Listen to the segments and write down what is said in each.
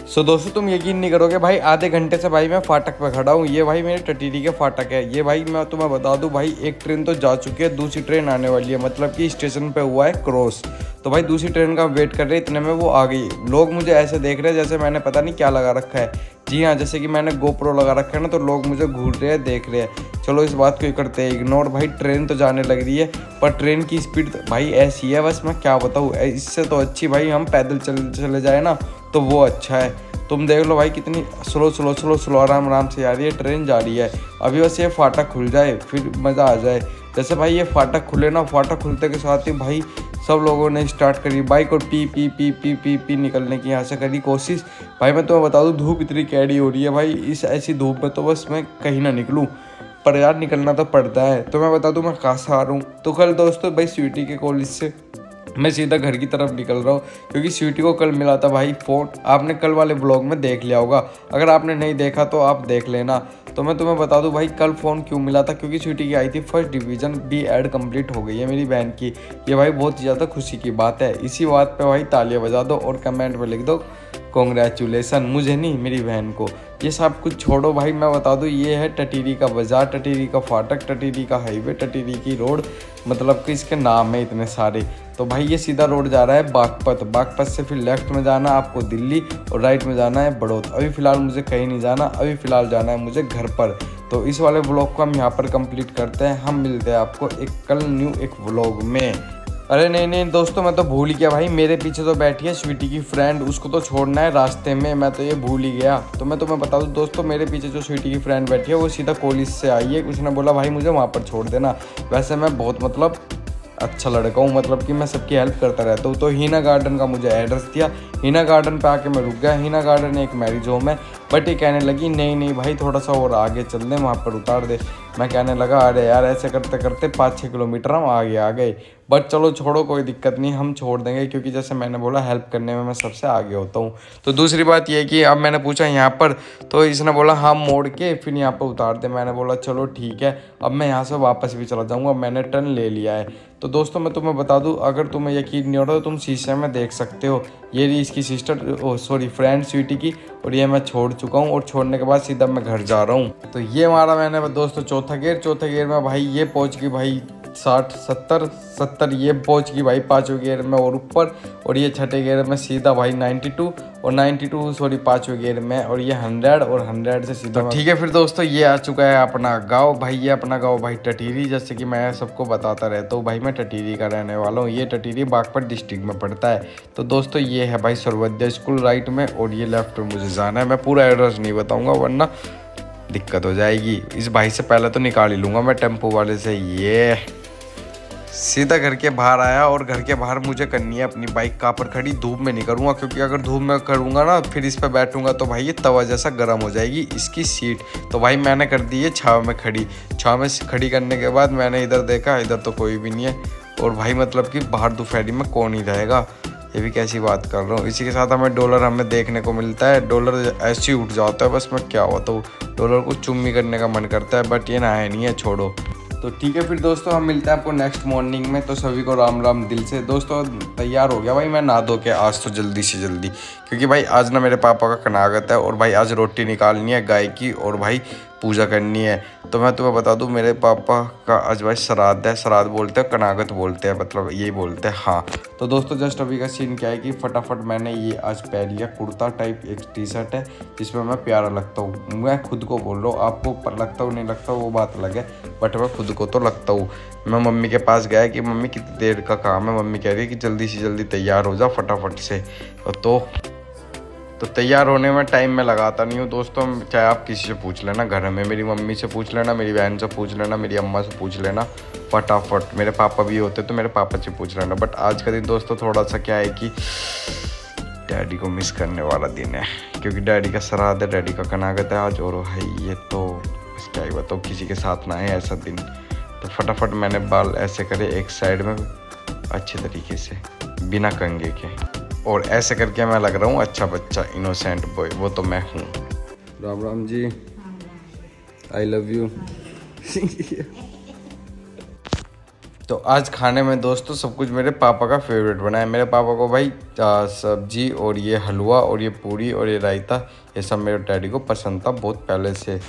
दोस्तों तुम यकीन नहीं करोगे भाई, आधे घंटे से भाई मैं फाटक पे खड़ा हूँ। ये भाई मेरे टटीरी के फाटक है। ये भाई मैं तुम्हें बता दूँ भाई, एक ट्रेन तो जा चुकी है, दूसरी ट्रेन आने वाली है, मतलब कि स्टेशन पे हुआ है क्रॉस। तो भाई दूसरी ट्रेन का वेट कर रहे, इतने में वो आ गई। लोग मुझे ऐसे देख रहे हैं जैसे मैंने पता नहीं क्या लगा रखा है। जी हाँ, जैसे कि मैंने गोप्रो लगा रखा है ना, तो लोग मुझे घूर रहे हैं, देख रहे हैं। चलो इस बात को करते हैं इग्नोर। भाई ट्रेन तो जाने लग रही है, पर ट्रेन की स्पीड भाई ऐसी है, बस मैं क्या बताऊँ। इससे तो अच्छी भाई हम पैदल चले जाए ना, तो वो अच्छा है। तुम देख लो भाई कितनी स्लो आराम से आ रही है, ट्रेन जा रही है। अभी बस ये फाटक खुल जाए फिर मज़ा आ जाए। जैसे भाई ये फाटक खुले ना, फाटक खुलते के साथ ही भाई सब लोगों ने स्टार्ट करी बाइक, और P P P P P P निकलने की यहाँ से करी कोशिश। भाई मैं तुम्हें बता दूँ, धूप इतनी कैडी हो रही है भाई, इस ऐसी धूप में तो बस मैं कहीं ना निकलूँ, पर यार निकलना तो पड़ता है। तो मैं बता दूँ मैं कहाँ से आ रहा हूँ। तो कल दोस्तों भाई स्वीटी के कॉलेज से मैं सीधा घर की तरफ निकल रहा हूँ, क्योंकि स्वीटी को कल मिला था भाई फ़ोन। आपने कल वाले ब्लॉग में देख लिया होगा, अगर आपने नहीं देखा तो आप देख लेना। तो मैं तुम्हें बता दूं भाई कल फ़ोन क्यों मिला था, क्योंकि स्वीटी की आई थी फर्स्ट डिवीज़न, B.Ed कंप्लीट हो गई है मेरी बहन की। ये भाई बहुत ही ज़्यादा खुशी की बात है। इसी बात पे भाई तालियां बजा दो और कमेंट में लिख दो कॉन्ग्रेचुलेसन, मुझे नहीं मेरी बहन को। ये सब कुछ छोड़ो भाई, मैं बता दूं ये है टटीरी का बाजार, टटीरी का फाटक, टटीरी का हाईवे, टटीरी की रोड, मतलब कि इसके नाम है इतने सारे। तो भाई ये सीधा रोड जा रहा है बागपत। बागपत से फिर लेफ्ट में जाना है आपको दिल्ली, और राइट में जाना है बड़ौद। अभी फ़िलहाल मुझे कहीं नहीं जाना, अभी फ़िलहाल जाना है मुझे घर पर। तो इस वाले व्लॉग को हम यहाँ पर कंप्लीट करते हैं। हम मिलते हैं आपको कल न्यू एक व्लॉग में। अरे नहीं दोस्तों, मैं तो भूल ही गया भाई, मेरे पीछे तो बैठी है स्वीटी की फ्रेंड, उसको तो छोड़ना है रास्ते में, मैं तो ये भूल ही गया। तो मैं तुम्हें बता दूं दोस्तों, मेरे पीछे जो स्वीटी की फ्रेंड बैठी है वो सीधा कॉलेज से आई है। उसने बोला भाई मुझे वहाँ पर छोड़ देना। वैसे मैं बहुत मतलब अच्छा लड़का हूँ, मतलब कि मैं सबकी हेल्प करता रहता हूँ। तो हीना गार्डन का मुझे एड्रेस दिया, हीना गार्डन पे आके मैं रुक गया। हीना गार्डन एक मैरिज होम है, बट ये कहने लगी नहीं भाई थोड़ा सा और आगे चल दे, वहाँ पर उतार दे। मैं कहने लगा अरे यार ऐसे करते करते 5-6 किलोमीटर हम आगे आ गए। बट चलो छोड़ो, कोई दिक्कत नहीं, हम छोड़ देंगे, क्योंकि जैसे मैंने बोला हेल्प करने में मैं सबसे आगे होता हूँ। तो दूसरी बात ये है कि अब मैंने पूछा यहाँ पर, तो इसने बोला हाँ मोड़ के फिर यहाँ पर उतार दे। मैंने बोला चलो ठीक है, अब मैं यहाँ से वापस भी चला जाऊँगा, मैंने टर्न ले लिया है। तो दोस्तों मैं तुम्हें बता दूं, अगर तुम्हें यकीन नहीं हो रहा तो तुम शीशे में देख सकते हो। ये रही इसकी सिस्टर फ्रेंड स्वीटी की, और ये मैं छोड़ चुका हूँ, और छोड़ने के बाद सीधा मैं घर जा रहा हूँ। तो ये हमारा मैंने दोस्तों चौथा गियर में भाई ये पहुँच गई भाई 60-70 ये पहुँच गई भाई पाँचवें गियर में और ऊपर। और ये छठे गियर में सीधा भाई 92 और 92 पाँचवें गियर में, और ये 100 और 100 से सीधा। ठीक है फिर दोस्तों, ये आ चुका है अपना गांव भाई। ये अपना गांव भाई टटीरी, जैसे कि मैं सबको बताता रहता हूँ भाई मैं टटीरी का रहने वाला हूँ। ये टटीरी बागपत डिस्ट्रिक्ट में पड़ता है। तो दोस्तों ये है भाई सर्वोदय स्कूल राइट में, और ये लेफ्ट में मुझे जाना है। मैं पूरा एड्रेस नहीं बताऊँगा वरना दिक्कत हो जाएगी। इस भाई से पहले तो निकाल ही लूँगा मैं टेम्पो वाले से। ये सीधा घर के बाहर आया, और घर के बाहर मुझे करनी है अपनी बाइक कहाँ पर खड़ी। धूप में नहीं करूँगा, क्योंकि अगर धूप में करूँगा ना फिर इस पर बैठूंगा तो भाई ये तवा जैसा गर्म हो जाएगी इसकी सीट। तो भाई मैंने कर दी है छाँव में खड़ी। छाँव में खड़ी करने के बाद मैंने इधर देखा, इधर तो कोई भी नहीं है, और भाई मतलब कि बाहर दोपहरी में कौन ही रहेगा। ये भी कैसी बात कर रहा हूँ। इसी के साथ हमें डॉलर हमें देखने को मिलता है। डॉलर ऐसे ही उठ जाता है, बस मैं क्या होता हूँ, डॉलर को चुम्मी करने का मन करता है, बट ये ना है नहीं है, छोड़ो। तो ठीक है फिर दोस्तों, हम मिलते हैं आपको नेक्स्ट मॉर्निंग में। तो सभी को राम राम दिल से। दोस्तों तैयार हो गया भाई मैं नहा धो के आज तो जल्दी से जल्दी, क्योंकि भाई आज ना मेरे पापा का कनागत है, और भाई आज रोटी निकालनी है गाय की, और भाई पूजा करनी है। तो मैं तुम्हें बता दूं मेरे पापा का आज भाई श्राद्ध है। श्राद्ध बोलते हैं, कनागत बोलते हैं, मतलब यही बोलते हैं हाँ। तो दोस्तों जस्ट अभी का सीन क्या है कि फटाफट मैंने ये आज पहन लिया कुर्ता टाइप एक टी-शर्ट है, जिसमें मैं प्यारा लगता हूँ। मैं खुद को बोल रहा हूँ, आपको लगता हो नहीं लगता वो बात अलग है, बट मैं खुद को तो लगता हूँ। मैं मम्मी के पास गया कि मम्मी कितनी देर का काम है। मम्मी कह रही है कि जल्दी से जल्दी तैयार हो जा फटाफट से। तो तैयार होने में टाइम में लगाता नहीं हूँ दोस्तों। चाहे आप किसी से पूछ लेना घर में, मेरी मम्मी से पूछ लेना, मेरी बहन से पूछ लेना, मेरी अम्मा से पूछ लेना, फटाफट। मेरे पापा भी होते तो मेरे पापा से पूछ लेना। बट आज का दिन दोस्तों थोड़ा सा क्या है कि डैडी को मिस करने वाला दिन है, क्योंकि डैडी का श्राद्ध है, डैडी का कनागत है आज। और भाई ये तो बस क्या ही बताऊँ, किसी के साथ ना है ऐसा दिन। तो फटाफट मैंने बाल ऐसे करे एक साइड में अच्छे तरीके से बिना कंघे के, और ऐसे करके मैं लग रहा हूँ अच्छा बच्चा, इनोसेंट बॉय। वो तो मैं हूँ। Ram Ram ji, I love you. तो आज खाने में दोस्तों सब कुछ मेरे पापा का फेवरेट बना है। मेरे पापा को भाई सब्जी और ये हलवा और ये पूरी और ये रायता, ये सब मेरे डैडी को पसंद था बहुत पहले से।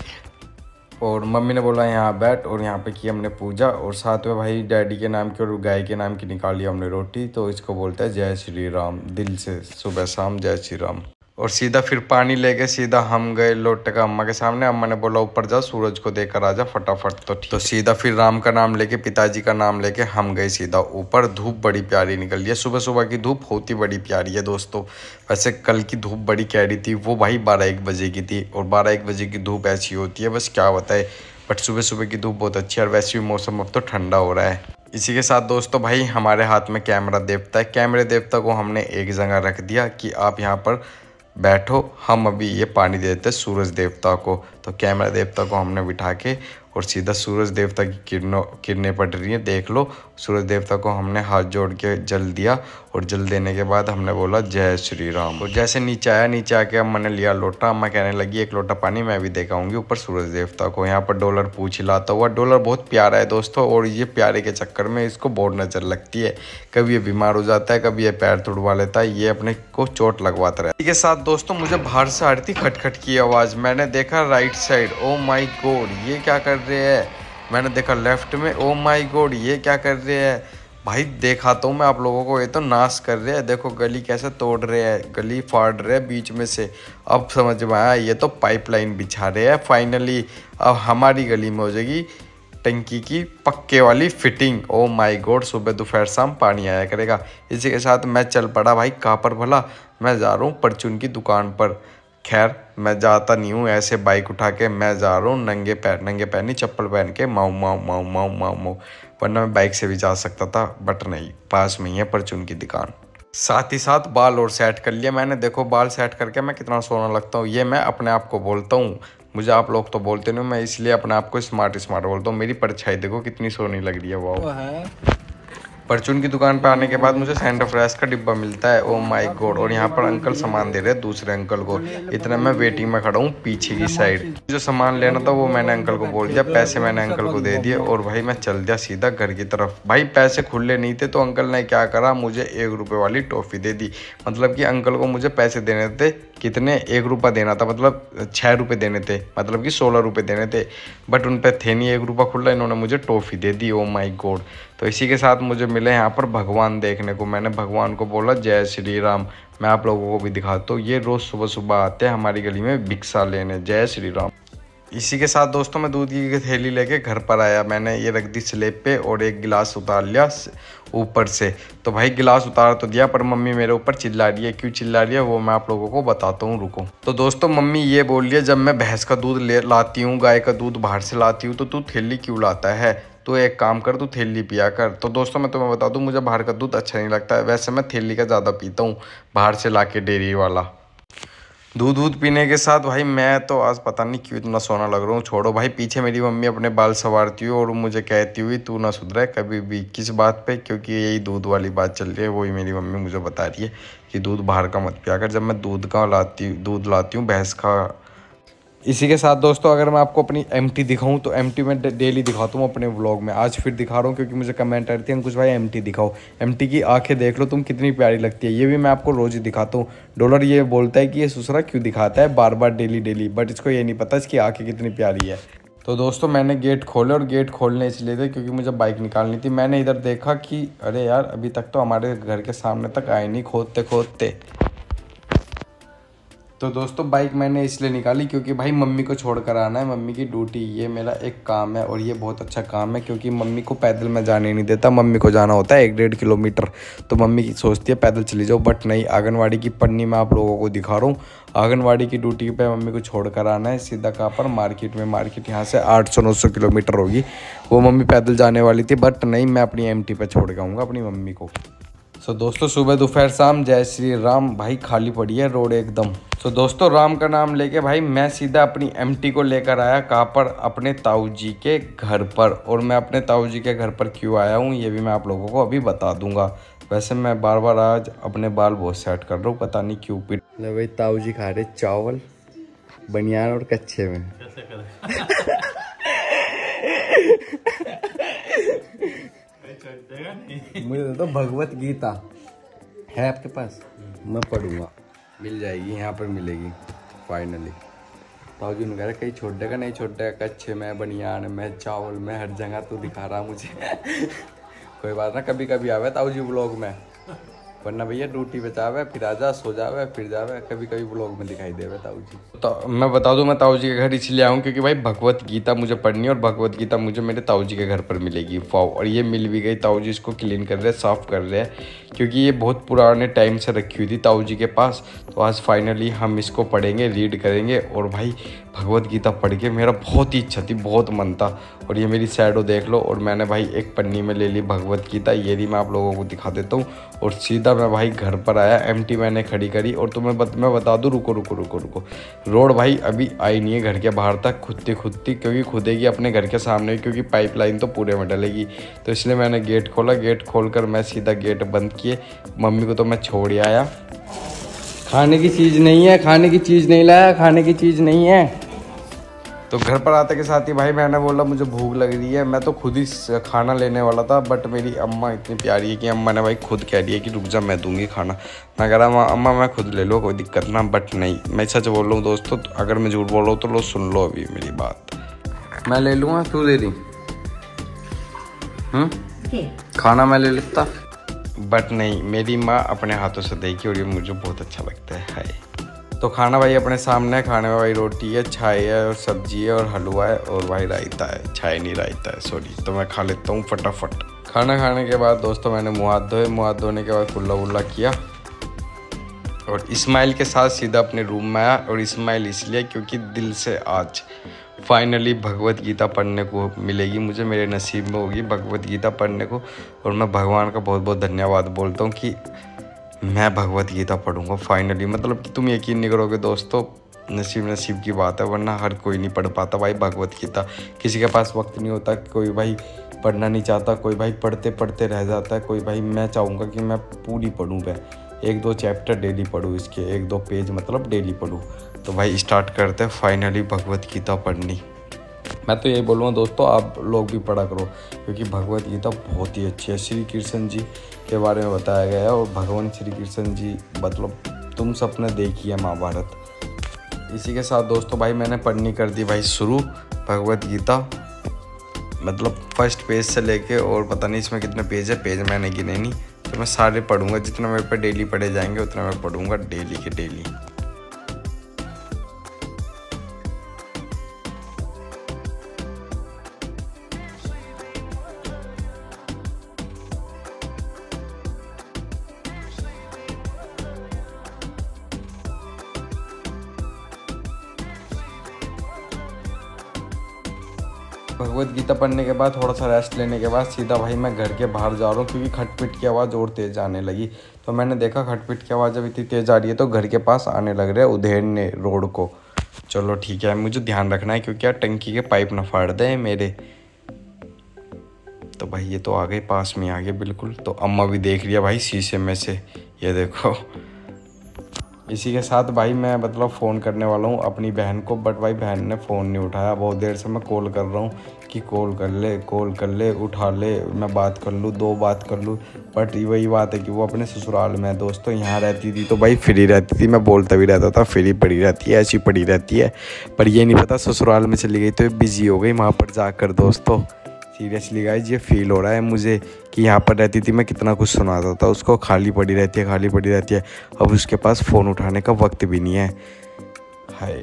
और मम्मी ने बोला यहाँ बैठ, और यहाँ पे की हमने पूजा, और साथ में भाई डैडी के नाम की और गाय के नाम की निकाली हमने रोटी। तो इसको बोलते हैं जय श्री राम, दिल से सुबह शाम जय श्री राम। और सीधा फिर पानी लेके सीधा हम गए लौट का अम्मा के सामने। अम्मा ने बोला ऊपर जा, सूरज को देकर आजा फटाफट। तो सीधा फिर राम का नाम लेके, पिताजी का नाम लेके हम गए सीधा ऊपर। धूप बड़ी प्यारी निकल रही है, सुबह सुबह की धूप होती बड़ी प्यारी है दोस्तों। वैसे कल की धूप बड़ी कैडी थी, वो भाई 12-1 बजे की थी, और 12-1 बजे की धूप ऐसी होती है बस क्या बताए। बट सुबह सुबह की धूप बहुत अच्छी है, और वैसे भी मौसम अब तो ठंडा हो रहा है। इसी के साथ दोस्तों भाई हमारे हाथ में कैमरा देवता है। कैमरे देवता को हमने एक जगह रख दिया कि आप यहाँ पर बैठो, हम अभी ये पानी देते सूरज देवता को। तो कैमरा देवता को हमने बिठा के, और सीधा सूरज देवता की किरणें पड़ रही हैं, देख लो। सूरज देवता को हमने हाथ जोड़ के जल दिया, और जल देने के बाद हमने बोला जय श्री राम। और जैसे नीचे आया, नीचे आके अम्मा ने लिया लोटा। अम्मा कहने लगी 1 लोटा पानी मैं भी दे के आऊँगी ऊपर सूरज देवता को। यहाँ पर डॉलर पूछ हिलाता हुआ। डॉलर बहुत प्यारा है दोस्तों, और ये प्यारे के चक्कर में इसको बहुत नजर लगती है। कभी ये बीमार हो जाता है, कभी ये पैर तुड़वा लेता है, ये अपने को चोट लगवाता रहता है। इसी के साथ दोस्तों मुझे बाहर से आ रही थी खटखट की आवाज़। मैंने देखा राइट साइड, ओ माई गॉड ये क्या कर रहे हैं। मैंने देखा लेफ्ट में, ओ माई गॉड ये क्या कर रहे हैं। भाई देखा तो मैं आप लोगों को, ये तो नाश कर रहे हैं। देखो गली कैसे तोड़ रहे हैं, गली फाड़ रहे हैं बीच में से। अब समझ में आया, ये तो पाइपलाइन बिछा रहे हैं फाइनली। अब हमारी गली में हो जाएगी टंकी की पक्के वाली फिटिंग। ओ माय गॉड, सुबह दोपहर शाम पानी आया करेगा। इसी के साथ मैं चल पड़ा भाई। कहाँ पर भला? मैं जा रहा हूँ परचून की दुकान पर। खैर मैं जाता नहीं हूँ ऐसे बाइक उठा के, मैं जा रहा हूँ नंगे पैर नहीं चप्पल पहन के, माऊ माऊ माऊ माऊ माऊ माऊ। वरना मैं बाइक से भी जा सकता था, बट नहीं, पास में ही है परचून की दुकान। साथ ही साथ बाल और सेट कर लिया मैंने। देखो बाल सेट करके मैं कितना सोना लगता हूँ, ये मैं अपने आप को बोलता हूँ। मुझे आप लोग तो बोलते नहीं, मैं इसलिए अपने आप को स्मार्ट बोलता हूँ। मेरी परछाई देखो कितनी सोनी लग रही है। वाह। परचून की दुकान पे आने के बाद मुझे सेंटर फ्रेश का डिब्बा मिलता है। Oh my God. और यहाँ पर अंकल सामान दे रहे हैं दूसरे अंकल को। इतना मैं वेटिंग में खड़ा हूँ पीछे की साइड। जो सामान लेना था वो मैंने अंकल को बोल दिया, पैसे मैंने अंकल को दे दिए, और भाई मैं चल दिया सीधा घर की तरफ। भाई पैसे खुले नहीं थे, तो अंकल ने क्या करा, मुझे 1 रुपये वाली टॉफ़ी दे दी। मतलब कि अंकल को मुझे पैसे देने थे, कितने, 1 रुपया देना था, मतलब 6 रुपये देने थे, मतलब कि 16 रुपये देने थे। बट उन पर थे नहीं 1 रुपया खुला, इन्होंने मुझे टॉफ़ी दे दी। ओ माई गॉड। तो इसी के साथ मुझे मिले यहाँ पर भगवान देखने को। मैंने भगवान को बोला जय श्री राम। मैं आप लोगों को भी दिखाता हूँ, ये रोज़ सुबह सुबह आते हैं हमारी गली में भिक्षा लेने। जय श्री राम। इसी के साथ दोस्तों मैं दूध की थैली लेके घर पर आया। मैंने ये रख दी स्लेब पे, और एक गिलास उतार लिया ऊपर से। तो भाई गिलास उतार तो दिया, पर मम्मी मेरे ऊपर चिल्ला रही है। क्यों चिल्ला रही है वो मैं आप लोगों को बताता हूँ, रुको। तो दोस्तों मम्मी ये बोल रही है, जब मैं भैंस का दूध लाती हूँ, गाय का दूध बाहर से लाती हूँ, तो तू थैली क्यों लाता है। तो एक काम कर, तू थैली पिया कर। तो दोस्तों मैं तुम्हें बता दूं, मुझे बाहर का दूध अच्छा नहीं लगता है। वैसे मैं थैली का ज़्यादा पीता हूँ, बाहर से लाके डेयरी वाला दूध पीने के साथ। भाई मैं तो आज पता नहीं क्यों इतना सोना लग रहा हूँ। छोड़ो भाई, पीछे मेरी मम्मी अपने बाल संवारती हुई और मुझे कहती हुई तू ना सुधरे कभी भी। किस बात पे? क्योंकि यही दूध वाली बात चल रही है। वही मेरी मम्मी मुझे बता रही है कि दूध बाहर का मत पिया कर। जब मैं दूध लाती हूँ भैंस का। इसी के साथ दोस्तों अगर मैं आपको अपनी एमटी दिखाऊं, तो एमटी मैं डेली दिखाता हूं अपने व्लॉग में। आज फिर दिखा रहा हूं क्योंकि मुझे कमेंट आ रही थी अंकुश भाई एमटी दिखाओ। एमटी की आंखें देख लो तुम कितनी प्यारी लगती है। ये भी मैं आपको रोज़ ही दिखाता हूँ। डॉलर ये बोलता है कि ये सुसरा क्यों दिखाता है बार बार डेली, बट इसको ये नहीं पता इसकी आँखें कितनी प्यारी है। तो दोस्तों मैंने गेट खोले, और गेट खोलने इसलिए थे क्योंकि मुझे बाइक निकालनी थी। मैंने इधर देखा कि अरे यार अभी तक तो हमारे घर के सामने तक आए नहीं खोदते। तो दोस्तों बाइक मैंने इसलिए निकाली क्योंकि भाई मम्मी को छोड़ कर आना है, मम्मी की ड्यूटी। ये मेरा एक काम है, और ये बहुत अच्छा काम है क्योंकि मम्मी को पैदल मैं जाने नहीं देता। मम्मी को जाना होता है 1-1.5 किलोमीटर, तो मम्मी की सोचती है पैदल चली जाओ, बट नहीं। आंगनवाड़ी की पन्नी मैं आप लोगों को दिखा रहा हूँ। आंगनवाड़ी की ड्यूटी पे मम्मी को छोड़ कर आना है सीधा। कहाँ पर? मार्केट में। मार्केट यहाँ से 800-900 किलोमीटर होगी। वो मम्मी पैदल जाने वाली थी, बट नहीं, मैं अपनी एमटी पे छोड़ के आऊँगा अपनी मम्मी को। सो दोस्तों सुबह दोपहर शाम जय श्री राम। भाई खाली पड़ी है रोड एकदम। तो दोस्तों राम का नाम लेके भाई मैं सीधा अपनी एमटी को लेकर आया। कहाँ पर? अपने ताऊ जी के घर पर। और मैं अपने ताऊ जी के घर पर क्यों आया हूँ ये भी मैं आप लोगों को अभी बता दूंगा। वैसे मैं बार बार आज अपने बाल बहुत सेट कर रहा हूँ, पता नहीं क्यों। पिट भाई ताऊ जी खा रहे चावल बनियान और कच्चे में। मुझे तो भगवत गीता है आपके पास, मैं पढ़ूंगा, मिल जाएगी, यहाँ पर मिलेगी फाइनली। ताऊ जी ने कह रहा कहीं छोड़ देगा, नहीं छोड़ देगा, कच्छे में, बनियान में, चावल में, हर जगह तू दिखा रहा मुझे। कोई बात ना, कभी कभी आवे ताऊ जी व्लॉग में, वरना भैया ड्यूटी पे जावे, फिर आजा, सो जावे, फिर जावे, कभी कभी व्लॉग में दिखाई देवे ताऊ जी। तो मैं बता दूं, मैं ताऊ जी के घर इसलिए आऊँ क्योंकि भाई भगवत गीता मुझे पढ़नी है, और भगवत गीता मुझे मेरे ताऊ जी के घर पर मिलेगी। फाओ, और ये मिल भी गई। ताऊ जी इसको क्लीन कर रहे हैं, साफ़ कर रहे हैं, क्योंकि ये बहुत पुराने टाइम से रखी हुई थी ताऊ जी के पास। तो आज फाइनली हम इसको पढ़ेंगे, रीड करेंगे। और भाई भगवत गीता पढ़ के मेरा बहुत ही इच्छा थी, बहुत मन था। और ये मेरी शैडो देख लो, और मैंने भाई एक पन्नी में ले ली भगवत गीता, ये भी मैं आप लोगों को दिखा देता हूँ। और सीधा मैं भाई घर पर आया, एमटी मैंने खड़ी करी। और तुम्हें मैं बता दूँ, रुको, रोड भाई अभी आई नहीं है घर के बाहर तक, खुदती, क्योंकि खुदेगी अपने घर के सामने, क्योंकि पाइपलाइन तो पूरे में डलेगी। तो इसलिए मैंने गेट खोला, गेट खोलकर मैं सीधा गेट बंद किए। मम्मी को तो मैं छोड़ ही आया। खाने की चीज़ नहीं है, खाने की चीज़ नहीं लाया, खाने की चीज़ नहीं है। तो घर पर आते के साथ ही भाई मैंने बोला मुझे भूख लग रही है। मैं तो खुद ही खाना लेने वाला था, बट मेरी अम्मा इतनी प्यारी है कि अम्मा ने भाई खुद कह दिया कि रुक जा, मैं दूंगी खाना। मैं कह रहा अम्मा मैं खुद ले लो, कोई दिक्कत ना। बट नहीं, मैं सच बोल रहा हूँ दोस्तों, तो अगर मैं झूठ बोल रहा हूँ तो लो, सुन लो अभी मेरी बात। मैं ले लूँगा, तू दे दी खाना, मैं ले लेता। बट नहीं, मेरी माँ अपने हाथों से देगी, और ये मुझे बहुत अच्छा लगता है। हाय, तो खाना भाई अपने सामने है। खाने में भाई रोटी है, चाय है, और सब्जी है, और हलवा है, और भाई रायता है। चाय नहीं, रायता है, सॉरी। तो मैं खा लेता हूँ फटाफट। खाना खाने के बाद दोस्तों मैंने मुँह हाथ धोए। मुँह हाथ धोने के बाद कुल्ला वुल्ला किया, और इस्माइल के साथ सीधा अपने रूम में आया। और इस्माइल इसलिए क्योंकि दिल से आज फाइनली भगवत गीता पढ़ने को मिलेगी मुझे, मेरे नसीब में होगी भगवत गीता पढ़ने को। और मैं भगवान का बहुत बहुत धन्यवाद बोलता हूँ कि मैं भगवत गीता पढ़ूंगा फाइनली। मतलब कि तुम यकीन नहीं करोगे दोस्तों, नसीब की बात है, वरना हर कोई नहीं पढ़ पाता भाई भगवत गीता। किसी के पास वक्त नहीं होता, कोई भाई पढ़ना नहीं चाहता, कोई भाई पढ़ते पढ़ते रह जाता है, कोई भाई मैं चाहूँगा कि मैं पूरी पढ़ूँ, मैं 1-2 चैप्टर डेली पढूँ, इसके 1-2 पेज मतलब डेली पढूँ। तो भाई स्टार्ट करते हैं फाइनली भगवत गीता पढ़नी। मैं तो यही बोलूँगा दोस्तों, आप लोग भी पढ़ा करो, क्योंकि भगवत गीता बहुत ही अच्छी है। श्री कृष्ण जी के बारे में बताया गया है, और भगवान श्री कृष्ण जी मतलब तुम सबने देखी है महाभारत। इसी के साथ दोस्तों भाई मैंने पढ़नी कर दी भाई शुरू भगवत गीता, मतलब फर्स्ट पेज से लेके, और पता नहीं इसमें कितने पेज है, पेज मैंने गिने नहीं। तो मैं सारे पढ़ूंगा, जितना मेरे पे डेली पढ़े जाएंगे उतना मैं पढ़ूंगा डेली के डेली। भगवत गीता पढ़ने के बाद थोड़ा सा रेस्ट लेने के बाद सीधा भाई मैं घर के बाहर जा रहा हूँ, क्योंकि खटपिट की आवाज़ और तेज़ आने लगी। तो मैंने देखा खटपिट की आवाज़ जब इतनी तेज़ आ रही है तो घर के पास आने लग रहे हैं उधेड़ने रोड को। चलो ठीक है, मुझे ध्यान रखना है, क्योंकि यार टंकी के पाइप ना फाड़ दें मेरे। तो भाई ये तो आ गए, पास में आ गए बिल्कुल। तो अम्मा भी देख लिया भाई शीशे में से, ये देखो। इसी के साथ भाई मैं मतलब फ़ोन करने वाला हूँ अपनी बहन को, बट भाई बहन ने फ़ोन नहीं उठाया। बहुत देर से मैं कॉल कर रहा हूँ कि कॉल कर ले, उठा ले, मैं बात कर लूँ, 2 बात कर लूँ। बट वही बात है कि वो अपने ससुराल में है दोस्तों। यहाँ रहती थी तो भाई फ्री रहती थी, मैं बोलता भी रहता था फ्री पड़ी रहती है, ऐसी पड़ी रहती है। पर ये नहीं पता ससुराल में चली गई तो बिजी हो गई वहाँ पर जाकर दोस्तों। सीरियसली गाइज ये फील हो रहा है मुझे कि यहाँ पर रहती थी मैं कितना कुछ सुनाता था उसको, खाली पड़ी रहती है। अब उसके पास फ़ोन उठाने का वक्त भी नहीं है। हाय,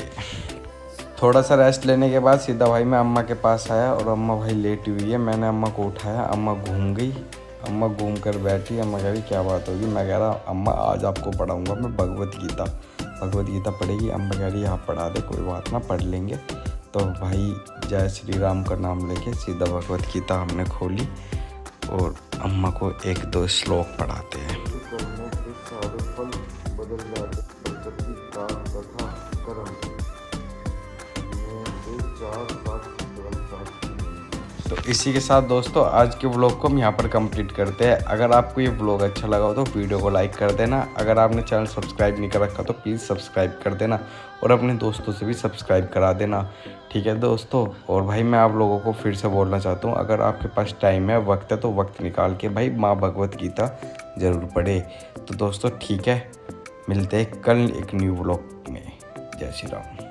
थोड़ा सा रेस्ट लेने के बाद सीधा भाई मैं अम्मा के पास आया, और अम्मा भाई लेटी हुई है। मैंने अम्मा को उठाया, अम्मा घूम गई, अम्मा घूम कर बैठी। अम्मा कह रही क्या बात होगी? मैं कह रहा अम्मा आज आपको पढ़ाऊँगा मैं भगवत गीता पढ़ेगी। अम्मा कह रही आप पढ़ा दे, कोई बात ना, पढ़ लेंगे। तो भाई जय श्री राम का नाम लेके सीधा भगवत गीता हमने खोली, और अम्मा को 1-2 श्लोक पढ़ाते हैं। तो इसी के साथ दोस्तों आज के व्लॉग को हम यहाँ पर कंप्लीट करते हैं। अगर आपको ये व्लॉग अच्छा लगा हो तो वीडियो को लाइक कर देना। अगर आपने चैनल सब्सक्राइब नहीं कर रखा तो प्लीज़ सब्सक्राइब कर देना और अपने दोस्तों से भी सब्सक्राइब करा देना, ठीक है दोस्तों। और भाई मैं आप लोगों को फिर से बोलना चाहता हूँ, अगर आपके पास टाइम है, वक्त है, तो वक्त निकाल के भाई माँ भगवत गीता ज़रूर पढ़े। तो दोस्तों ठीक है, मिलते हैं कल एक न्यू व्लॉग में। जय श्री राम।